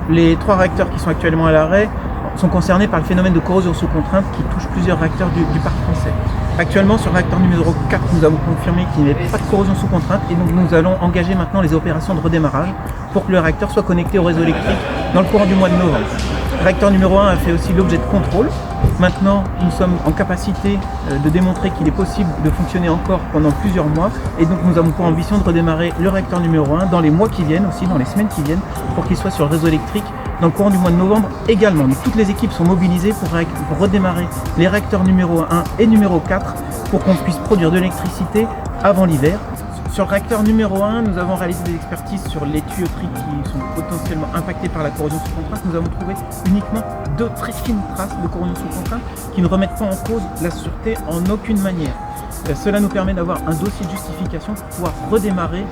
Les 3 réacteurs qui sont actuellement à l'arrêt sont concernés par le phénomène de corrosion sous contrainte qui touche plusieurs réacteurs du parc français. Actuellement, sur le réacteur numéro 4, nous avons confirmé qu'il n'y avait pas de corrosion sous contrainte et donc nous allons engager maintenant les opérations de redémarrage pour que le réacteur soit connecté au réseau électrique dans le courant du mois de novembre. Le réacteur numéro 1 a fait aussi l'objet de contrôle. Maintenant, nous sommes en capacité de démontrer qu'il est possible de fonctionner encore pendant plusieurs mois et donc nous avons pour ambition de redémarrer le réacteur numéro 1 dans les mois qui viennent, aussi dans les semaines qui viennent, pour qu'il soit sur le réseau électrique dans le courant du mois de novembre également. Donc, toutes les équipes sont mobilisées pour redémarrer les réacteurs numéro 1 et numéro 4 pour qu'on puisse produire de l'électricité avant l'hiver. Sur le réacteur numéro 1, nous avons réalisé des expertises sur les tuyauteries qui sont potentiellement impactées par la corrosion sous contrainte. Nous avons trouvé uniquement 2 très fines traces de corrosion sous contrainte qui ne remettent pas en cause la sûreté en aucune manière. Cela nous permet d'avoir un dossier de justification pour pouvoir redémarrer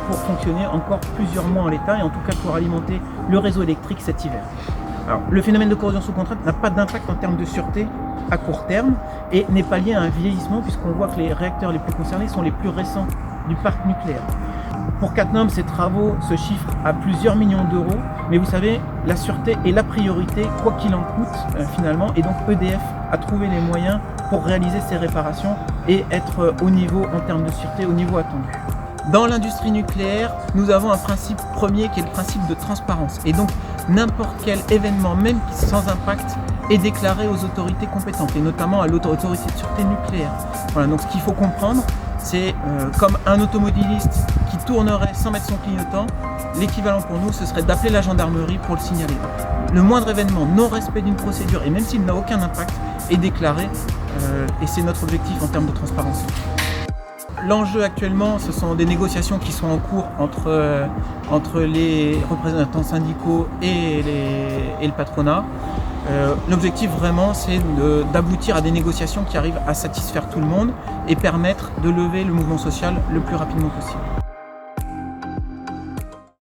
pour fonctionner encore plusieurs mois en l'état et en tout cas pour alimenter le réseau électrique cet hiver. Alors, le phénomène de corrosion sous contrainte n'a pas d'impact en termes de sûreté à court terme et n'est pas lié à un vieillissement puisqu'on voit que les réacteurs les plus concernés sont les plus récents du parc nucléaire. Pour Cattenom, ces travaux se chiffrent à plusieurs millions d'euros, mais vous savez, la sûreté est la priorité, quoi qu'il en coûte finalement, et donc EDF a trouvé les moyens pour réaliser ces réparations et être au niveau, en termes de sûreté, au niveau attendu. Dans l'industrie nucléaire, nous avons un principe premier qui est le principe de transparence, et donc n'importe quel événement, même sans impact, est déclaré aux autorités compétentes, et notamment à l'autorité de sûreté nucléaire. Voilà, donc ce qu'il faut comprendre, c'est comme un automobiliste qui tournerait sans mettre son clignotant, l'équivalent pour nous, ce serait d'appeler la gendarmerie pour le signaler. Le moindre événement, non-respect d'une procédure, et même s'il n'a aucun impact, est déclaré, et c'est notre objectif en termes de transparence. L'enjeu actuellement, ce sont des négociations qui sont en cours entre les représentants syndicaux et le patronat. L'objectif vraiment, c'est d'aboutir à des négociations qui arrivent à satisfaire tout le monde et permettre de lever le mouvement social le plus rapidement possible.